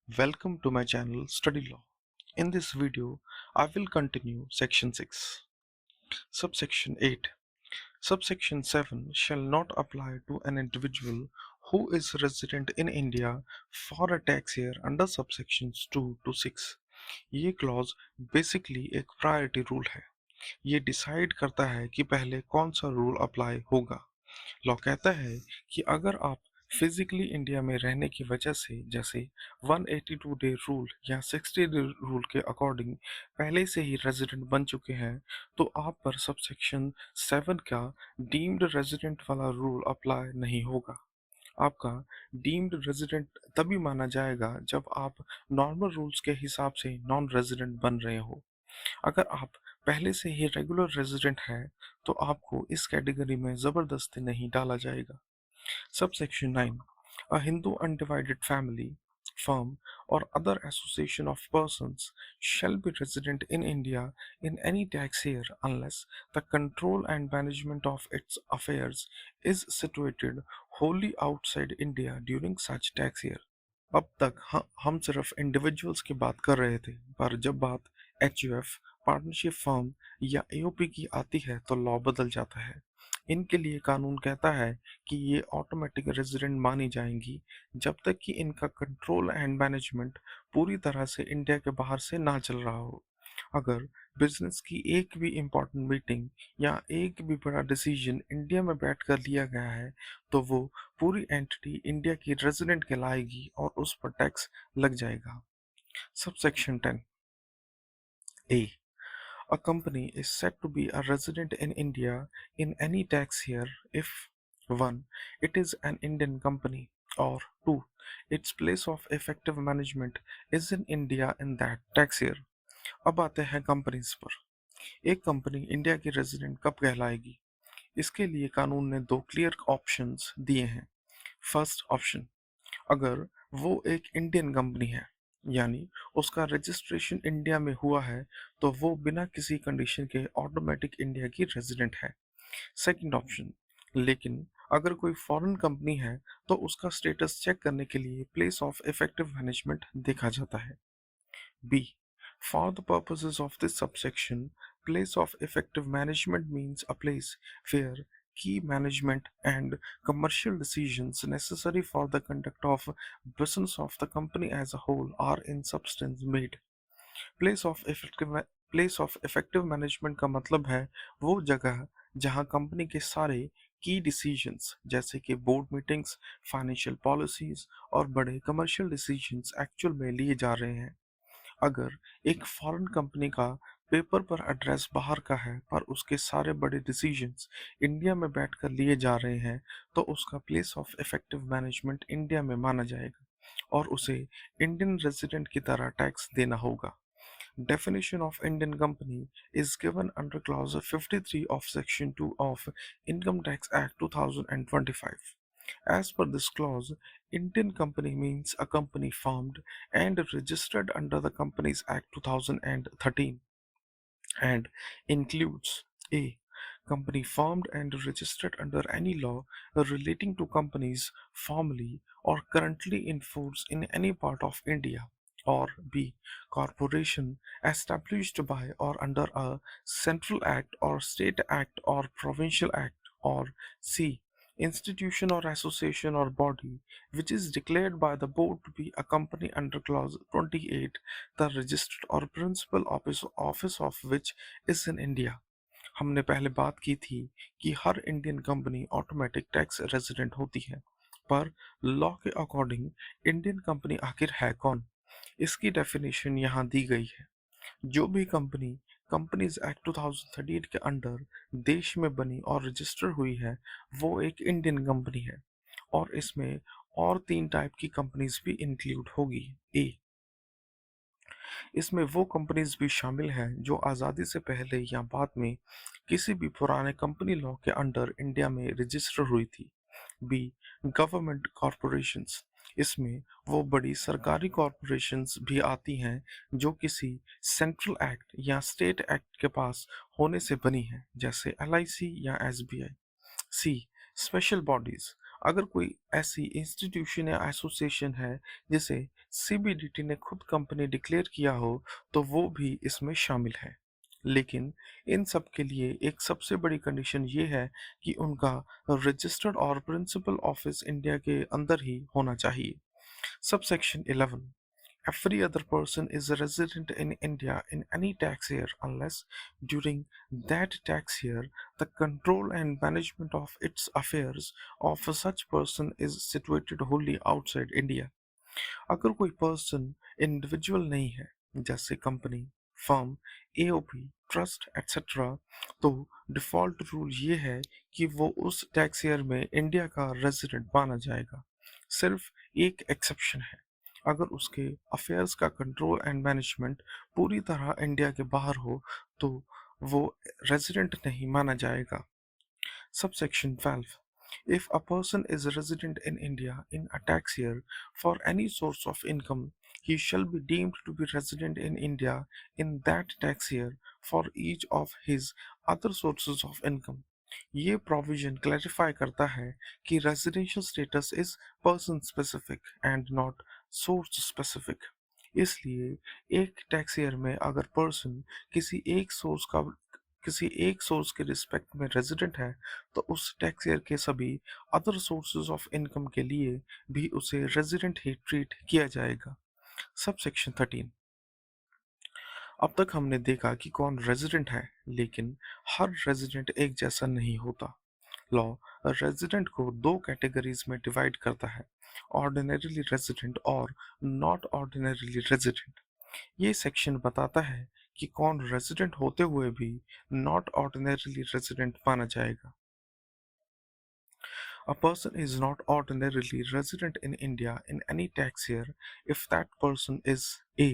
Welcome to my channel Study Law. In this video, I will continue Section 6. Subsection 8. Subsection 7 shall not apply to an individual who is resident in India for a tax year under subsections 2 to 6. ये clause basically एक priority rule है। ये decide करता है कि पहले कौन सा रूल अप्लाई होगा। लॉ कहता है कि अगर आप फिजिकली इंडिया में रहने की वजह से जैसे 182 डे रूल या 60 डे रूल के अकॉर्डिंग पहले से ही रेजिडेंट बन चुके हैं तो आप पर सबसेक्शन 7 का डीम्ड रेजिडेंट वाला रूल अप्लाई नहीं होगा। आपका डीम्ड रेजिडेंट तभी माना जाएगा जब आप नॉर्मल रूल्स के हिसाब से नॉन रेजिडेंट बन रहे हो। अगर आप पहले से ही रेगुलर रेजिडेंट हैं तो आपको इस कैटेगरी में ज़बरदस्ती नहीं डाला जाएगा। Subsection 9. A Hindu undivided family, firm, or other association of persons shall be resident in India in any tax year unless the control and management of its affairs is situated wholly outside India during such tax year. अब तक हम सिर्फ individuals की बात कर रहे थे, पर जब बात एचयूएफ, पार्टनरशिप फर्म या एओपी की आती है तो लॉ बदल जाता है। इनके लिए कानून कहता है कि ये ऑटोमेटिक रेजिडेंट मानी जाएंगी जब तक कि इनका कंट्रोल एंड मैनेजमेंट पूरी तरह से इंडिया के बाहर से ना चल रहा हो। अगर बिजनेस की एक भी इम्पोर्टेंट मीटिंग या एक भी बड़ा डिसीजन इंडिया में बैठकर लिया गया है तो वो पूरी एंटिटी इंडिया की रेजिडेंट कहलाएगी और उस पर टैक्स लग जाएगा। Subsection 10 A A company is said to be a resident in India in any tax year if 1. It is an Indian company or 2. Its place of effective management is in India in that tax year. अब आते हैं companies पर। एक company India की resident कब कहलाएगी? इसके लिए कानून ने दो क्लियर ऑप्शंस दिए हैं। फर्स्ट ऑप्शन, अगर वो एक इंडियन कंपनी है यानी उसका रजिस्ट्रेशन इंडिया में हुआ है तो वो बिना किसी कंडीशन के ऑटोमेटिक इंडिया की रेजिडेंट है। सेकंड ऑप्शन, लेकिन अगर कोई फॉरेन कंपनी है तो उसका स्टेटस चेक करने के लिए प्लेस ऑफ इफेक्टिव मैनेजमेंट देखा जाता है। B. For the purposes of this subsection, place of effective management means a place where key management and commercial decisions necessary for the conduct of business of the company as a whole are in substance made. Place of effective place of effective management का मतलब है वो जगह जहां company के सारे की decisions जैसे कि बोर्ड मीटिंग्स, फाइनेंशियल पॉलिसीज और बड़े कमर्शियल डिसीजंस एक्चुअल में लिए जा रहे हैं। अगर एक फॉरेन कंपनी का पेपर पर एड्रेस बाहर का है पर उसके सारे बड़े डिसीजंस इंडिया में बैठकर लिए जा रहे हैं तो उसका place of effective management India में माना जाएगा और उसे इंडियन रेजिडेंट की तरह टैक्स देना होगा। Definition of Indian company is given under clause 53 of section 2 of Income Tax Act 2025. As per this clause, Indian company means a company formed and registered under the Companies Act 2013 and includes a company formed and registered under any law relating to companies formally or currently in force in any part of India, or B. Corporation established by or under a central act or state act or provincial act, or C. Institution or association or body which is declared by the board to be a company under clause 28, the registered or principal office of which is in India. हमने पहले बात की थी कि हर Indian company automatic tax resident होती है, पर लॉ के अकॉर्डिंग इंडियन कंपनी आखिर है कौन, इसकी डेफिनेशन यहाँ दी गई है। जो भी कंपनी कंपनीज एक्ट 2038 के अंडर देश में बनी और रजिस्टर हुई है वो एक इंडियन कंपनी है और इसमें और तीन टाइप की कंपनीज भी इंक्लूड होगी। ए, इसमें वो कंपनीज भी शामिल हैं जो आज़ादी से पहले या बाद में किसी भी पुराने कंपनी लॉ के अंडर इंडिया में रजिस्टर हुई थी। बी, गवर्नमेंट कॉरपोरेशंस, इसमें वो बड़ी सरकारी कॉरपोरेशंस भी आती हैं जो किसी सेंट्रल एक्ट या स्टेट एक्ट के पास होने से बनी हैं जैसे एलआईसी या एसबीआई। सी, स्पेशल बॉडीज, अगर कोई ऐसी इंस्टीट्यूशन या एसोसिएशन है जिसे सीबीडीटी ने खुद कंपनी डिक्लेयर किया हो तो वो भी इसमें शामिल है। लेकिन इन सब के लिए एक सबसे बड़ी कंडीशन ये है कि उनका रजिस्टर्ड और प्रिंसिपल ऑफिस इंडिया के अंदर ही होना चाहिए। Subsection 11. Every other person is a resident in India in any tax year unless during that tax year the control and management of its affairs of such person is situated wholly outside India. अगर कोई person individual नहीं है जैसे company, firm, AOP, trust etcetera, तो default rule ये है कि वो उस टैक्स ईयर में इंडिया का रेजिडेंट माना जाएगा। सिर्फ एक एक्सेप्शन है, अगर उसके अफेयर्स का कंट्रोल एंड मैनेजमेंट पूरी तरह इंडिया के बाहर हो तो वो रेजिडेंट नहीं माना जाएगा। Subsection 12. If a person is resident in India in a tax year for any source of income, he shall be deemed to be resident in India in that tax year for each of his other sources of income. ये provision clarify करता है कि residential status is person specific and not source specific. इसलिए एक tax year में अगर person किसी एक सोर्स के रिस्पेक्ट में रेजिडेंट है तो उस टैक्स ईयर के सभी अदर सोर्सेज ऑफ इनकम के लिए भी उसे रेजिडेंट ही ट्रीट किया जाएगा। सबसेक्शन 13। अब तक हमने देखा कि कौन रेजिडेंट है, लेकिन हर रेजिडेंट एक जैसा नहीं होता। लॉ रेजिडेंट को दो कैटेगरीज में डिवाइड करता है, ऑर्डिनरीली रेजिडेंट और नॉट ऑर्डिनरीली रेजिडेंट। ये सेक्शन बताता है कि कौन रेजिडेंट होते हुए भी नॉट ऑर्डिनरीली रेजिडेंट माना जाएगा। A person is not ordinarily resident in India in any tax year if that person is a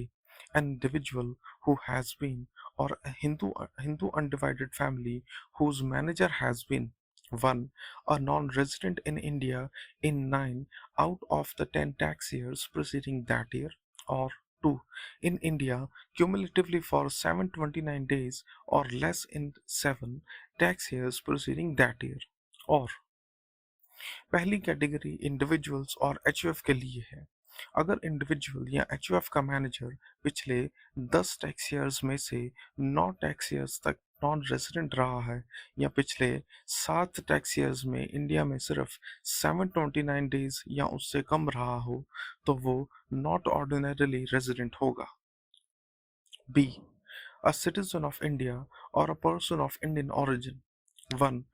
an individual who has been or a Hindu undivided family whose manager has been 1. A non-resident in India in 9 out of the 10 tax years preceding that year, or 2. In India cumulatively for 729 days or less in 7 tax years preceding that year, or पहली category individuals और HUF के लिए है। अगर individual या HUF का manager पिछले 10 tax years में से 9 टैक्स ईयर्स तक नॉन रेजिडेंट रहा है या पिछले 7 टैक्स ईयर्स में इंडिया में सिर्फ 729 डेज या उससे कम रहा हो तो वो नॉट ऑर्डिनरीली रेजिडेंट होगा। B, a citizen of India or a person of Indian origin. 1.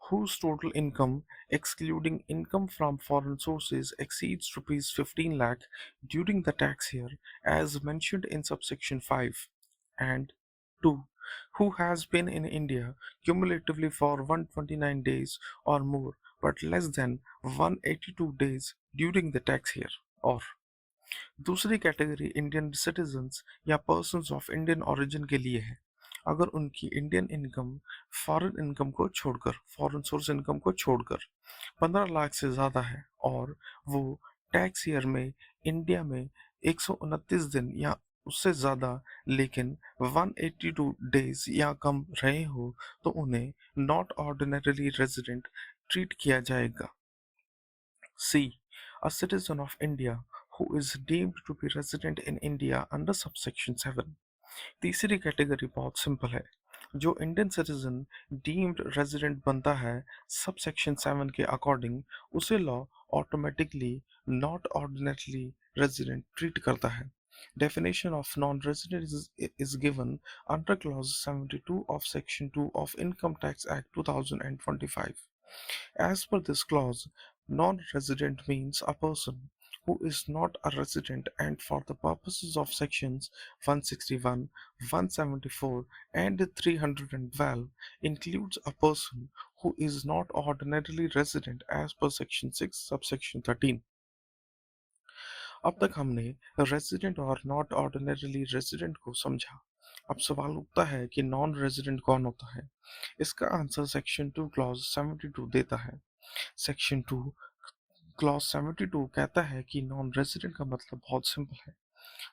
Whose total income, excluding income from foreign sources, exceeds rupees 15 lakh during the tax year, as mentioned in subsection 5. And 2. Who has been in India cumulatively for 129 days or more, but less than 182 days during the tax year. Or दूसरी category Indian citizens या persons of Indian origin के लिए है। अगर उनकी Indian income foreign source income को छोड़कर 15 लाख से ज़्यादा है और वो टैक्स ईयर में इंडिया में 129 दिन या उससे ज़्यादा लेकिन 182 डेज या कम रहे हो तो उन्हें नॉट ऑर्डिनरीली रेजिडेंट ट्रीट किया जाएगा। C. A citizen of India who is deemed to be resident in India under subsection 7. तीसरी कैटेगरी बहुत सिंपल है। जो इंडियन सिटीजन डीम्ड रेजिडेंट बनता है सबसेक्शन 7 के अकॉर्डिंग उसे law automatically not ordinarily resident treat करता है। Definition of non-resident is given under clause 72 of section 2 of Income Tax Act 2025. As per this clause, non-resident means a person who is not a resident and for the purposes of sections 161, 174 and 312 includes a person who is not ordinarily resident as per section 6 subsection 13. अब तक हमने resident और not ordinarily resident को समझा। अब सवाल उठता है कि नॉन रेजिडेंट कौन होता है। इसका आंसर सेक्शन 2 क्लॉज 72 देता है। सेक्शन 2 क्लॉज 72 कहता है कि नॉन रेजिडेंट का मतलब बहुत सिंपल है,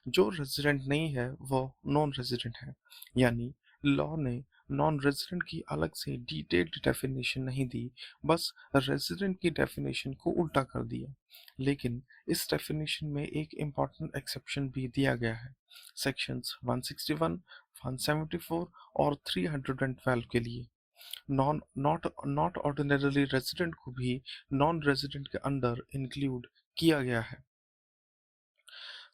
जो रेजिडेंट नहीं है वो नॉन रेजिडेंट है। यानी लॉ ने नॉन रेजिडेंट की अलग से डिटेल्ड डेफिनेशन नहीं दी, बस रेजिडेंट की डेफिनेशन को उल्टा कर दिया। लेकिन इस डेफिनेशन में एक इम्पॉर्टेंट एक्सेप्शन भी दिया गया है, सेक्शंस 161, 174 और 312 के लिए। नॉट ऑर्डिनरली रेजिडेंट को भी नॉन रेजिडेंट के अंडर इंक्लूड किया गया है।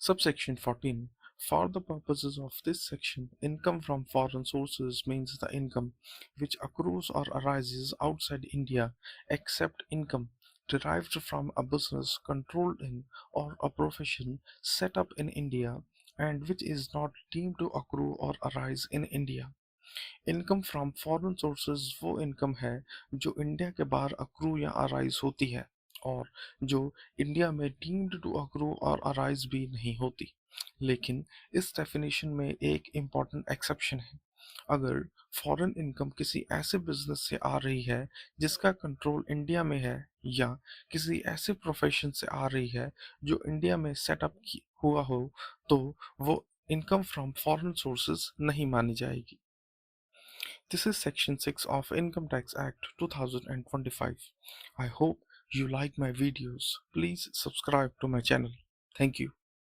Subsection 14. For the purposes of this section, income from foreign sources means the income which accrues or arises outside India, except income derived from a business controlled in or a profession set up in India and which is not deemed to accrue or arise in India. Income from foreign sources वो income है जो India के बाहर accrue या arise होती है और जो इंडिया में डीम्ड टू अक्रू और अराइज भी नहीं होती। लेकिन इस डेफिनेशन में एक इम्पॉर्टेंट एक्सेप्शन है। अगर फॉरेन इनकम किसी ऐसे बिजनेस से आ रही है जिसका कंट्रोल इंडिया में है या किसी ऐसे प्रोफेशन से आ रही है जो इंडिया में सेटअप हुआ हो, तो वो इनकम फ्रॉम फॉरेन सोर्सेज नहीं मानी जाएगी। This is Section 6 of Income Tax Act 2025. I hope you like my videos. Please subscribe to my channel. Thank you.